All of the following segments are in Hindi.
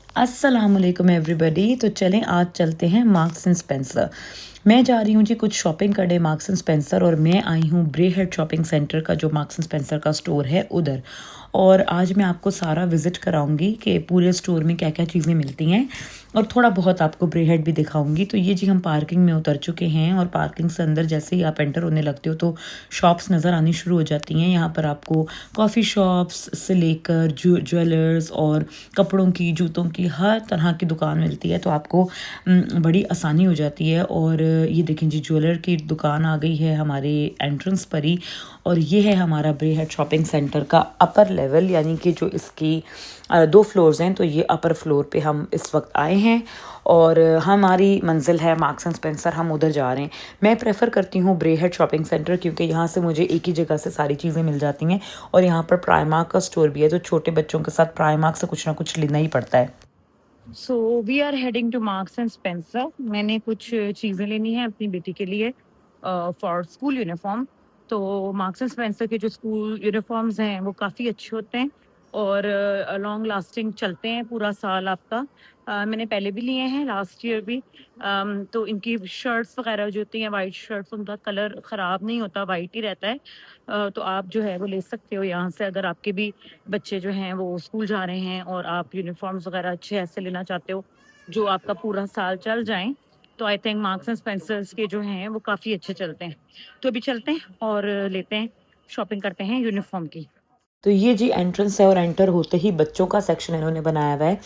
अस्सलामुअलैकुम एवरीबॉडी। तो चलें आज चलते हैं मार्क्स एंड स्पेंसर। मैं जा रही हूँ जी कुछ शॉपिंग करने मार्क्स एंड स्पेंसर, और मैं आई हूँ ब्रे हेड शॉपिंग सेंटर का जो मार्क्स एंड स्पेंसर का स्टोर है उधर। और आज मैं आपको सारा विज़िट कराऊंगी कि पूरे स्टोर में क्या क्या चीज़ें मिलती हैं, और थोड़ा बहुत आपको ब्रे हेड भी दिखाऊंगी। तो ये जी हम पार्किंग में उतर चुके हैं, और पार्किंग से अंदर जैसे ही आप एंटर होने लगते हो तो शॉप्स नज़र आनी शुरू हो जाती हैं। यहाँ पर आपको कॉफ़ी शॉप्स से लेकर ज्वेलर्स और कपड़ों की, जूतों की, हर तरह की दुकान मिलती है। तो आपको बड़ी आसानी हो जाती है। और ये देखें जी, ज्वेलर की दुकान आ गई है हमारे एंट्रेंस पर ही। और ये है हमारा ब्रे हेड शॉपिंग सेंटर का अपर लेवल, यानी कि जो इसकी 2 फ्लोर्स हैं। तो ये अपर फ्लोर पे हम इस वक्त आए हैं, और हमारी मंजिल है मार्क्स एंड स्पेंसर, हम उधर जा रहे हैं। मैं प्रेफर करती हूँ ब्रे हेड शॉपिंग सेंटर, क्योंकि यहाँ से मुझे एक ही जगह से सारी चीज़ें मिल जाती हैं। और यहाँ पर प्राइमार्क का स्टोर भी है, तो छोटे बच्चों के साथ प्राइमार्क से कुछ ना कुछ लेना ही पड़ता है। So we are heading to Marks and Spencer. मैंने कुछ चीज़ें लेनी है अपनी बेटी के लिए फॉर स्कूल यूनिफॉर्म। तो मार्क्स एंड स्पेंसर के जो स्कूल यूनिफॉर्म्स हैं वो काफ़ी अच्छे होते हैं, और लॉन्ग लास्टिंग चलते हैं पूरा साल आपका। मैंने पहले भी लिए हैं, लास्ट ईयर भी। तो इनकी शर्ट्स वगैरह जो होती हैं, वाइट शर्ट्स, उनका कलर ख़राब नहीं होता, वाइट ही रहता है। तो आप जो है वो ले सकते हो यहाँ से, अगर आपके भी बच्चे जो हैं वो स्कूल जा रहे हैं और आप यूनिफॉर्म्स वगैरह अच्छे ऐसे लेना चाहते हो जो आपका पूरा साल चल जाएं। तो I think marks and Spencer's के जो हैं वो काफ़ी अच्छे चलते हैं। तो अभी चलते हैं और लेते हैं, शॉपिंग करते हैं यूनिफॉर्म की। तो ये जी एंट्रेंस है, और एंटर होते ही बच्चों का सेक्शन इन्होंने बनाया हुआ है।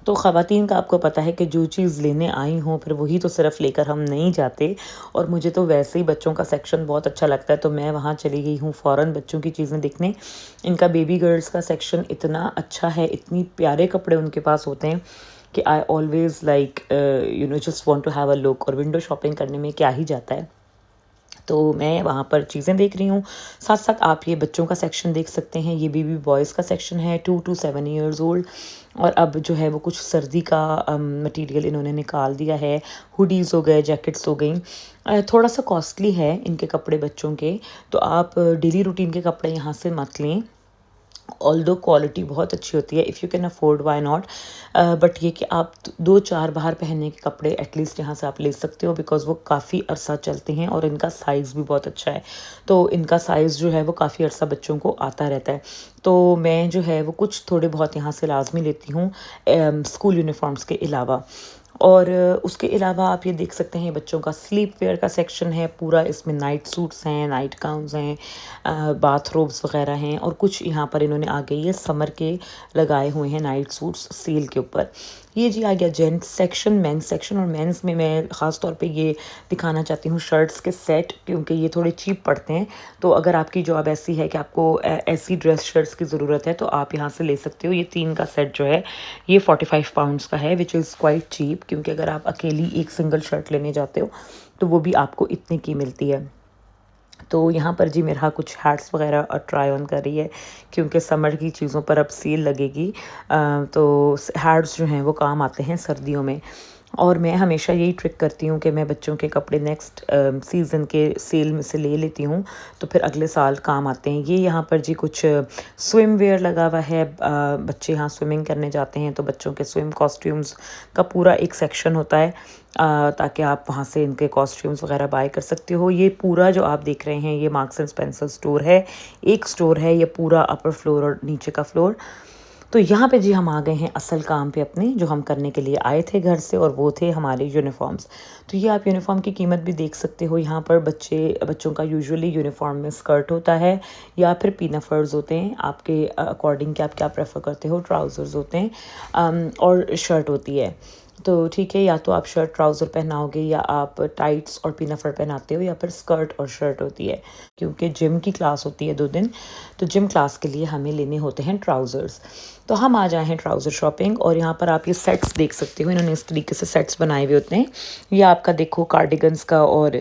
तो ख़वातीन का आपको पता है कि जो चीज़ लेने आई हों फिर वही तो सिर्फ लेकर हम नहीं जाते। और मुझे तो वैसे ही बच्चों का सेक्शन बहुत अच्छा लगता है, तो मैं वहाँ चली गई हूँ फ़ौरन बच्चों की चीज़ें देखने। इनका बेबी गर्ल्स का सेक्शन इतना अच्छा है, इतनी प्यारे कपड़े उनके पास होते हैं कि I always like just want to have a look. और विंडो शॉपिंग करने में क्या ही जाता है। तो मैं वहाँ पर चीज़ें देख रही हूँ, साथ साथ आप ये बच्चों का सेक्शन देख सकते हैं। ये बेबी बॉयज़ का सेक्शन है, 2 to 7 years ओल्ड। और अब जो है वो कुछ सर्दी का मटेरियल इन्होंने निकाल दिया है। हुडीज़ हो गए, जैकेट्स हो गई। थोड़ा सा कॉस्टली है इनके कपड़े बच्चों के, तो आप डेली रूटीन के कपड़े यहाँ से मत लें। ऑल्दो क्वालिटी बहुत अच्छी होती है, if you can afford why not. But ये कि आप 2-4 बाहर पहनने के कपड़े एटलीस्ट यहाँ से आप ले सकते हो, बिकॉज़ वो काफ़ी अरसा चलते हैं, और इनका साइज़ भी बहुत अच्छा है। तो इनका साइज़ जो है वो काफ़ी अरसा बच्चों को आता रहता है। तो मैं जो है वो कुछ थोड़े बहुत यहाँ से लाज़मी लेती हूँ स्कूल यूनिफ़ॉर्म्स के अलावा। और उसके अलावा आप ये देख सकते हैं, बच्चों का स्लीप वेयर का सेक्शन है पूरा। इसमें नाइट सूट्स हैं, नाइट गाउन्स हैं, बाथरोब्स वगैरह हैं, और कुछ यहाँ पर इन्होंने आगे ये समर के लगाए हुए हैं नाइट सूट्स सेल के ऊपर। ये जी आ गया जेंट्स सेक्शन, मेंस सेक्शन। और मेंस में मैं ख़ास तौर पे ये दिखाना चाहती हूँ शर्ट्स के सेट, क्योंकि ये थोड़े चीप पड़ते हैं। तो अगर आपकी जॉब ऐसी है कि आपको ऐसी ड्रेस शर्ट्स की ज़रूरत है, तो आप यहाँ से ले सकते हो। ये 3 का सेट जो है ये 45 पाउंड्स का है, विच इज़ क्वाइट चीप, क्योंकि अगर आप अकेली एक सिंगल शर्ट लेने जाते हो तो वो भी आपको इतने की मिलती है। तो यहाँ पर जी मेरा कुछ हैट्स वगैरह ट्राई ऑन कर रही है, क्योंकि समर की चीज़ों पर अब सेल लगेगी। तो हैट्स जो हैं वो काम आते हैं सर्दियों में। और मैं हमेशा यही ट्रिक करती हूँ कि मैं बच्चों के कपड़े नेक्स्ट सीज़न के सेल में से ले लेती हूँ, तो फिर अगले साल काम आते हैं। ये यहाँ पर जी कुछ स्विम वेयर लगा हुआ है। बच्चे यहाँ स्विमिंग करने जाते हैं, तो बच्चों के स्विम कॉस्ट्यूम्स का पूरा एक सेक्शन होता है, ताकि आप वहाँ से इनके कॉस्ट्यूम्स वगैरह बाय कर सकते हो। ये पूरा जो आप देख रहे हैं ये मार्क्स एंड स्पेंसर स्टोर है। एक स्टोर है ये पूरा, अपर फ्लोर और नीचे का फ्लोर। तो यहाँ पे जी हम आ गए हैं असल काम पे अपने, जो हम करने के लिए आए थे घर से, और वो थे हमारे यूनिफॉर्म्स। तो ये आप यूनिफॉर्म की कीमत भी देख सकते हो। यहाँ पर बच्चों का यूजुअली यूनिफॉर्म में स्कर्ट होता है, या फिर पीनाफर्स होते हैं, आपके अकॉर्डिंग कि आप क्या प्रेफर करते हो। ट्राउज़र्स होते हैं, और शर्ट होती है। तो ठीक है, या तो आप शर्ट ट्राउज़र पहनाओगे, या आप टाइट्स और पीनाफर पहनाते हो, या फिर स्कर्ट और शर्ट होती है, क्योंकि जिम की क्लास होती है 2 दिन। तो जिम क्लास के लिए हमें लेने होते हैं ट्राउज़र्स। तो हम आ जाए हैं ट्राउज़र शॉपिंग, और यहाँ पर आप ये सेट्स देख सकते हो। इन्होंने इस तरीके से सेट्स बनाए हुए होते हैं। ये आपका देखो कार्डिगन्स का और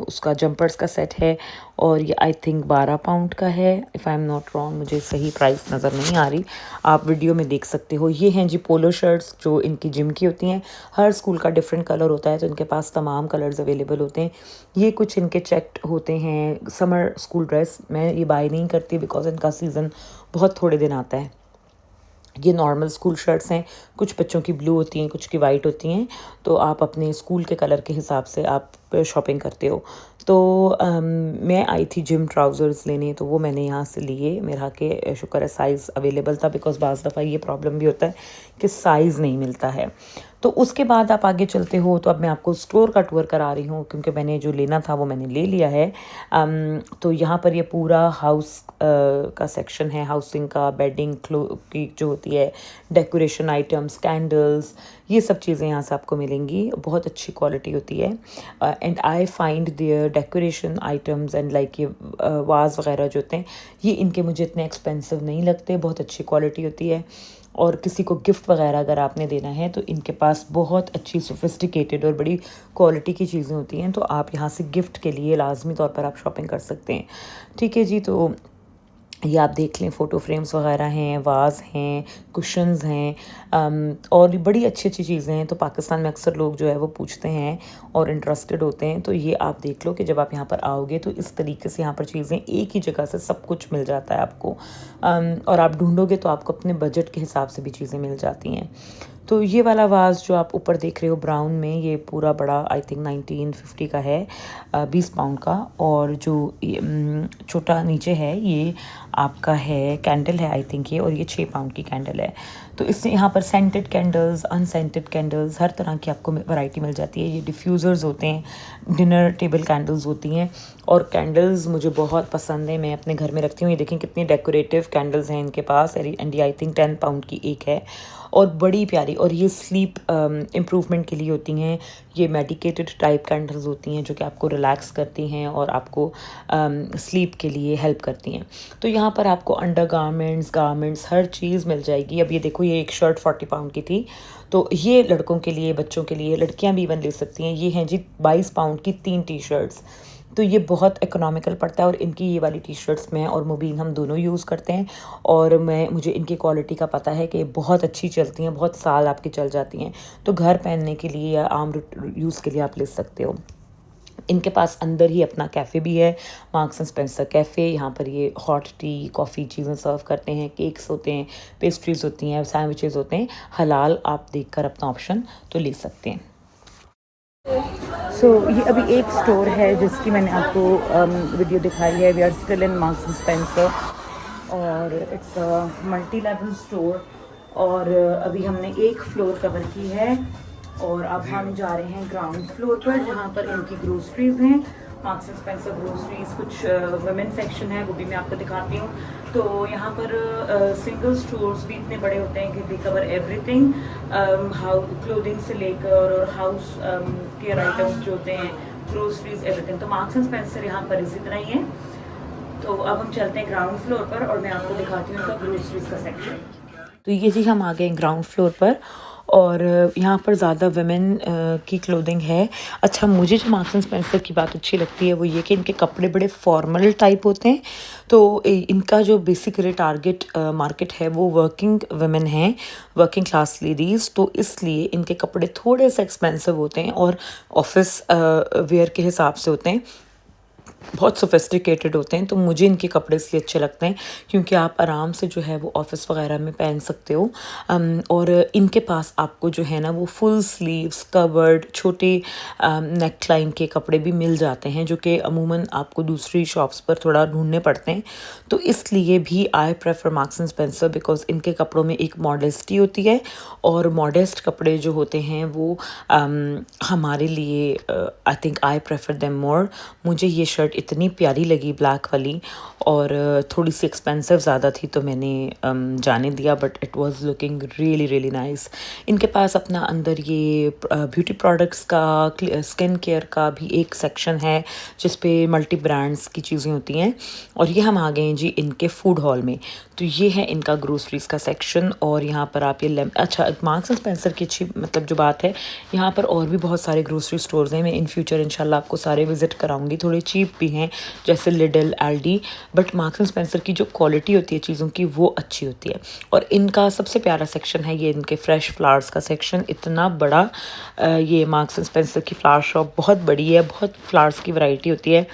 उसका जंपर्स का सेट है, और ये आई थिंक 12 पाउंड का है, if I am not wrong. मुझे सही प्राइस नज़र नहीं आ रही, आप वीडियो में देख सकते हो। ये हैं जी पोलो शर्ट्स, जो इनकी जिम की होती हैं। हर स्कूल का डिफरेंट कलर होता है, तो इनके पास तमाम कलर्स अवेलेबल होते हैं। ये कुछ इनके चेक्ड होते हैं समर स्कूल ड्रेस। मैं ये बाय नहीं करती, बिकॉज इनका सीज़न बहुत थोड़े दिन आता है। ये नॉर्मल स्कूल शर्ट्स हैं, कुछ बच्चों की ब्लू होती हैं, कुछ की वाइट होती हैं, तो आप अपने स्कूल के कलर के हिसाब से आप शॉपिंग करते हो। तो मैं आई थी जिम ट्राउज़र्स लेने, तो वो मैंने यहाँ से लिए। मेरा के शुक्र है साइज़ अवेलेबल था, बिकॉज़ बाज़ दफ़ा ये प्रॉब्लम भी होता है कि साइज़ नहीं मिलता है। तो उसके बाद आप आगे चलते हो, तो अब मैं आपको स्टोर का टूर करा रही हूँ, क्योंकि मैंने जो लेना था वो मैंने ले लिया है। तो यहाँ पर ये पूरा हाउस का सेक्शन है, हाउसिंग का, बेडिंग क्लो की जो होती है, डेकोरेशन आइटम्स, कैंडल्स, ये सब चीज़ें यहाँ से आपको मिलेंगी। बहुत अच्छी क्वालिटी होती है। And I find their decoration items and like ये वाज वगैरह जो होते हैं, ये इनके मुझे इतने एक्सपेंसिव नहीं लगते, बहुत अच्छी क्वालिटी होती है। और किसी को गिफ्ट वगैरह अगर आपने देना है तो इनके पास बहुत अच्छी सोफिस्टिकेटेड और बड़ी क्वालिटी की चीज़ें होती हैं, तो आप यहाँ से गिफ्ट के लिए लाजमी तौर पर आप शॉपिंग कर सकते हैं। ठीक है जी, तो ये आप देख लें, फ़ोटो फ्रेम्स वगैरह हैं, वाज हैं, कुशन्स हैं, और भी बड़ी अच्छी अच्छी चीज़ें हैं। तो पाकिस्तान में अक्सर लोग जो है वो पूछते हैं और इंटरेस्टेड होते हैं, तो ये आप देख लो कि जब आप यहाँ पर आओगे तो इस तरीके से यहाँ पर चीज़ें एक ही जगह से सब कुछ मिल जाता है आपको। और आप ढूंढोगे तो आपको अपने बजट के हिसाब से भी चीज़ें मिल जाती हैं। तो ये वाला वाज जो आप ऊपर देख रहे हो ब्राउन में, ये पूरा बड़ा आई थिंक 1950 का है, 20 पाउंड का। और जो छोटा नीचे है ये आपका है, कैंडल है आई थिंक ये, और ये 6 पाउंड की कैंडल है। तो इससे यहाँ पर सेंटेड कैंडल्स, अनसेंटेड कैंडल्स, हर तरह की आपको वैरायटी मिल जाती है। ये डिफ्यूज़र्स होते हैं, डिनर टेबल कैंडल्स होती हैं, और कैंडल्स मुझे बहुत पसंद है, मैं अपने घर में रखती हूँ। ये देखें कितनी डेकोरेटिव कैंडल्स हैं इनके पास, एंड ये आई थिंक 10 पाउंड की एक है, और बड़ी प्यारी। और ये स्लीप इम्प्रूवमेंट के लिए होती हैं। ये मेडिकेटेड टाइप कैंडल्स होती हैं जो कि आपको रिलैक्स करती हैं और आपको स्लीप के लिए हेल्प करती हैं। तो यहाँ पर आपको अंडर गारमेंट्स हर चीज़ मिल जाएगी। अब ये देखो, ये एक शर्ट 40 पाउंड की थी, तो ये लड़कों के लिए, बच्चों के लिए, लड़कियाँ भी इवन ले सकती हैं। ये हैं जी 22 पाउंड की 3 टी शर्ट्स, तो ये बहुत इकोनॉमिकल पड़ता है। और इनकी ये वाली टी शर्ट्स मैं और मुबीन हम दोनों यूज़ करते हैं, और मुझे इनकी क्वालिटी का पता है कि बहुत अच्छी चलती हैं, बहुत साल आपकी चल जाती हैं। तो घर पहनने के लिए या आम यूज़ के लिए आप ले सकते हो। इनके पास अंदर ही अपना कैफ़े भी है, मार्क्स एंड स्पेंसर कैफ़े। यहाँ पर ये हॉट टी, कॉफ़ी चीज़ें सर्व करते हैं, केक्स होते हैं, पेस्ट्रीज़ होती हैं, सैंडविचेज़ होते हैं। हलाल आप देखकर अपना ऑप्शन तो ले सकते हैं। ये अभी एक स्टोर है जिसकी मैंने आपको वीडियो दिखाई है। We are still in Marks and Spencer, और it's a multi level store. और अभी हमने एक फ्लोर कवर की है, और अब हम जा रहे हैं ग्राउंड फ्लोर पर, जहाँ पर इनकी ग्रोसरीज हैं, मार्क्स एंड स्पेंसर ग्रोसरीज। कुछ वुमेन सेक्शन है, वो भी मैं आपको दिखाती हूँ। तो यहाँ पर सिंगल स्टोर्स भी इतने बड़े होते हैं कि दे कवर एवरीथिंग, क्लोथिंग से लेकर और हाउस केयर आइटम्स जो होते हैं, ग्रोसरीज, एवरीथिंग। तो मार्क्स एंड स्पेंसर यहाँ पर इसी तरह ही है। तो अब हम चलते हैं ग्राउंड फ्लोर पर, और मैं आपको दिखाती हूँ इनका ग्रोसरीज का सेक्शन। तो ये जी हम आ गए ग्राउंड फ्लोर पर, और यहाँ पर ज़्यादा वुमेन की क्लोथिंग है। अच्छा, मुझे जो मार्क्स एंड स्पेंसर की बात अच्छी लगती है वो ये कि इनके कपड़े बड़े फॉर्मल टाइप होते हैं। तो इनका जो बेसिकली टारगेट मार्केट है वो वर्किंग वुमेन हैं, वर्किंग क्लास लेडीज़। तो इसलिए इनके कपड़े थोड़े से एक्सपेंसिव होते हैं और ऑफिस वेयर के हिसाब से होते हैं, बहुत सोफिस्टिकेटेड होते हैं। तो मुझे इनके कपड़े इसलिए अच्छे लगते हैं क्योंकि आप आराम से जो है वो ऑफिस वगैरह में पहन सकते हो। और इनके पास आपको जो है ना वो फुल स्लीव्स, कवर्ड, छोटे नेक लाइन के कपड़े भी मिल जाते हैं, जो कि अमूमन आपको दूसरी शॉप्स पर थोड़ा ढूंढने पड़ते हैं। तो इसलिए भी I prefer marks and Spencer, because इनके कपड़ों में एक मॉडेस्टी होती है, और मॉडेस्ट कपड़े जो होते हैं वो हमारे लिए I think I prefer them more. मुझे ये शर्ट इतनी प्यारी लगी ब्लैक वाली, और थोड़ी सी एक्सपेंसिव ज़्यादा थी तो मैंने जाने दिया, but it was looking really really nice. इनके पास अपना अंदर ये ब्यूटी प्रोडक्ट्स का, स्किन केयर का भी एक सेक्शन है जिस पे मल्टी ब्रांड्स की चीज़ें होती हैं। और ये हम आ गए हैं जी इनके फूड हॉल में। तो ये है इनका ग्रोसरीज का सेक्शन, और यहाँ पर आप ये अच्छा, मार्क्स एंड स्पेंसर की अच्छी मतलब जो बात है, यहाँ पर और भी बहुत सारे ग्रोसरी स्टोर्स हैं। मैं इन फ्यूचर इंशाल्लाह आपको सारे विजिट कराऊंगी। थोड़े चीप भी हैं जैसे Lidl, Aldi, but Marks and Spencer की जो क्वालिटी होती है चीज़ों की वो अच्छी होती है। और इनका सबसे प्यारा सेक्शन है ये इनके फ्रेश फ्लावर्स का सेक्शन, इतना बड़ा। ये मार्क्स एंड स्पेंसर की फ्लावर शॉप बहुत बड़ी है, बहुत फ्लावर्स की वैरायटी होती है।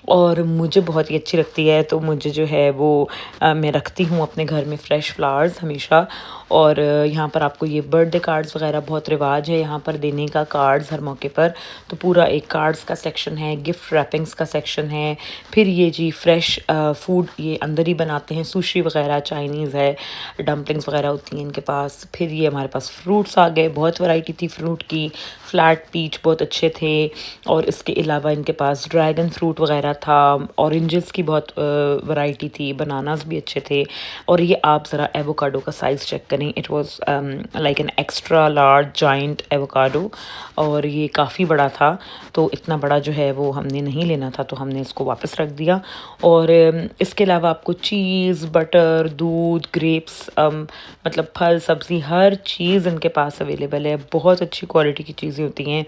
और मुझे बहुत ही अच्छी लगती है। तो मुझे जो है वो मैं रखती हूँ अपने घर में फ़्रेश फ्लावर्स हमेशा। और यहाँ पर आपको ये बर्थडे कार्ड्स वगैरह बहुत रिवाज है यहाँ पर देने का, कार्ड्स हर मौके पर। तो पूरा एक कार्ड्स का सेक्शन है, गिफ्ट रैपिंग्स का सेक्शन है। फिर ये जी फ्रेश फूड ये अंदर ही बनाते हैं, सुशी वगैरह चाइनीज़ है, डम्पलिंग्स वगैरह होती हैं इनके पास। फिर ये हमारे पास फ्रूट्स आ गए, बहुत वैरायटी थी फ्रूट की। फ्लैट पीच बहुत अच्छे थे। और इसके अलावा इनके पास ड्रैगन फ्रूट वगैरह था, ऑरेंजेस की बहुत वैरायटी थी, बनानास भी अच्छे थे। और ये आप ज़रा एवोकाडो का साइज़ चेक करें, it was like an extra large giant avocado. और ये काफ़ी बड़ा था, तो इतना बड़ा जो है वो हमने नहीं लेना था, तो हमने इसको वापस रख दिया। और इसके अलावा आपको चीज़, बटर, दूध, ग्रेप्स, मतलब फल सब्ज़ी हर चीज़ इनके पास अवेलेबल है। बहुत अच्छी क्वालिटी की चीज़ें होती हैं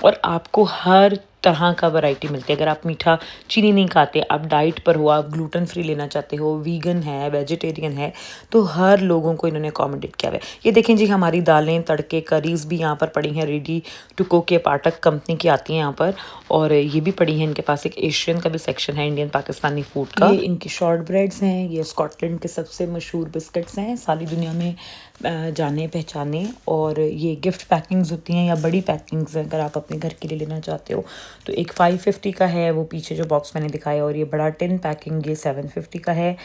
और आपको हर तरह का वैरायटी मिलती है। अगर आप मीठा चीनी नहीं खाते, आप डाइट पर हो, आप ग्लूटेन फ्री लेना चाहते हो, वीगन है, वेजिटेरियन है, तो हर लोगों को इन्होंने अकोमोडेट किया हुआ है। ये देखें जी, हमारी दालें, तड़के, करीज़ भी यहाँ पर पड़ी हैं रेडी टू कुक। ये पाठक कंपनी की आती हैं यहाँ पर। और ये भी पड़ी हैं इनके पास। एक एशियन का भी सेक्शन है, इंडियन पाकिस्तानी फूड का। ये इनकी शॉर्ट ब्रेड्स हैं, ये स्कॉटलैंड के सबसे मशहूर बिस्किट्स हैं, सारी दुनिया में जाने पहचाने। और ये गिफ्ट पैकिंग्स होती हैं या बड़ी पैकिंग्स अगर आप अपने घर के लिए लेना चाहते हो तो एक 550 का है, वो पीछे जो बॉक्स मैंने दिखाया। और ये बड़ा टिन पैकिंग ये 750 का है।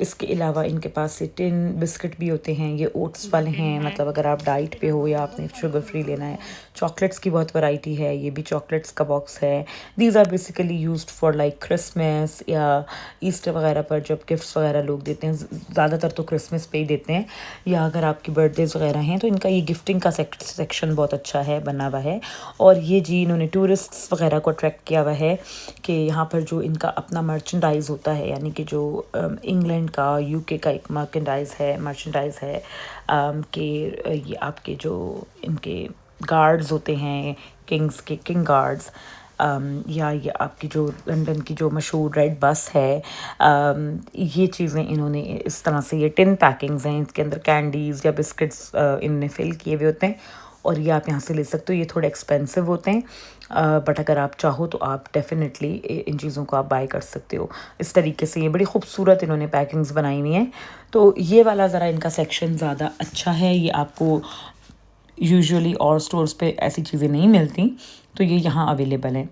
इसके अलावा इनके पास ये टिन बिस्किट भी होते हैं, ये ओट्स वाले हैं, मतलब अगर आप डाइट पे हो या आपने शुगर फ्री लेना है। चॉकलेट्स की बहुत वैरायटी है, ये भी चॉकलेट्स का बॉक्स है। These are basically used for like Christmas या ईस्टर वगैरह पर जब गिफ्ट्स वगैरह लोग देते हैं, ज़्यादातर तो क्रिसमस पे ही देते हैं, या अगर आपकी बर्थडेज वगैरह हैं तो इनका ये गिफ्टिंग का सेक्शन बहुत अच्छा है, बना हुआ है। और ये जी इन्होंने टूरिस्ट्स वगैरह को अट्रैक्ट किया हुआ है कि यहाँ पर जो इनका अपना मर्चेंडाइज़ होता है, यानी कि जो इंग्लैंड का, यूके का एक मर्चेंडाइज़ है कि ये आपके जो इनके गार्ड्स होते हैं, किंग गार्ड्स, या ये आपकी जो लंदन की जो मशहूर रेड बस है, ये चीज़ें इन्होंने इस तरह से, ये टिन पैकिंग्स हैं, इसके अंदर कैंडीज़ या बिस्किट्स इनने फिल किए हुए होते हैं। और ये आप यहाँ से ले सकते हो। ये थोड़े एक्सपेंसिव होते हैं, बट अगर आप चाहो तो आप डेफिनेटली इन चीज़ों को आप बाय कर सकते हो। इस तरीके से ये बड़ी खूबसूरत इन्होंने पैकिंग्स बनाई हुई हैं। तो ये वाला ज़रा इनका सेक्शन ज़्यादा अच्छा है, ये आपको यूजुअली और स्टोर्स पे ऐसी चीज़ें नहीं मिलती, तो ये यहाँ अवेलेबल हैं।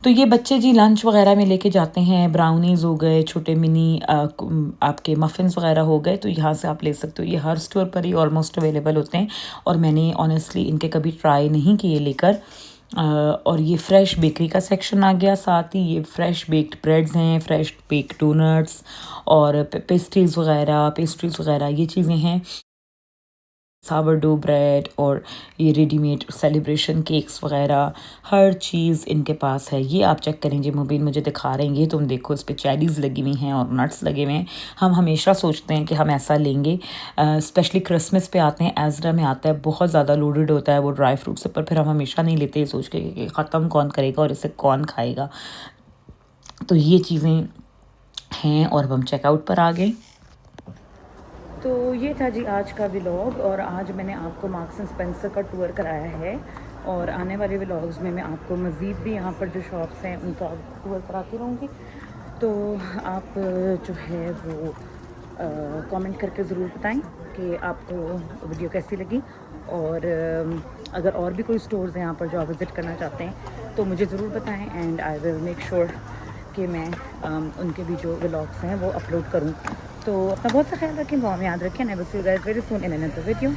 तो ये बच्चे जी लंच वगैरह में लेके जाते हैं, ब्राउनीज़ हो गए, छोटे मिनी आपके मफ़िन्स वगैरह हो गए, तो यहाँ से आप ले सकते हो। ये हर स्टोर पर ही ऑलमोस्ट अवेलेबल होते हैं और मैंने ऑनेस्टली इनके कभी ट्राई नहीं किए लेकर। और ये फ्रेश बेकरी का सेक्शन आ गया, साथ ही ये फ्रेश बेक्ड ब्रेड्स हैं, फ्रेश बेक्ड डोनट्स और पेस्ट्रीज़ वगैरह ये चीज़ें हैं। सावरडो ब्रेड और ये रेडीमेड सेलिब्रेशन केक्स वगैरह हर चीज़ इनके पास है। ये आप चेक करें जी, मुबीन मुझे दिखा रहे हैं, ये तुम देखो, इस पे चेरीज़ लगी हुई हैं और नट्स लगे हुए हैं। हम हमेशा सोचते हैं कि हम ऐसा लेंगे, स्पेशली क्रिसमस पे आते हैं, एज़रा में आता है, बहुत ज़्यादा लोडेड होता है वो ड्राई फ्रूट्स पर, फिर हम हमेशा नहीं लेते, सोच के कि ख़त्म कौन करेगा और इसे कौन खाएगा। तो ये चीज़ें हैं और अब हम चेकआउट पर आ गए। तो ये था जी आज का व्लॉग, और आज मैंने आपको मार्क्स एंड स्पेंसर का टूर कराया है। और आने वाले व्लॉग्स में मैं आपको मज़ीद भी यहाँ पर जो शॉप्स हैं उनका टूर कराती रहूँगी। तो आप जो है वो कमेंट करके ज़रूर बताएं कि आपको वीडियो कैसी लगी। और अगर और भी कोई स्टोर्स हैं यहाँ पर जो आप विज़िट करना चाहते हैं तो मुझे ज़रूर बताएं, and I will make sure कि मैं उनके भी जो व्लॉग्स हैं वो अपलोड करूँ। तो अपना बहुत सा ख्याल रखें, दुआ में याद रखें। I will see you guys very soon in another video.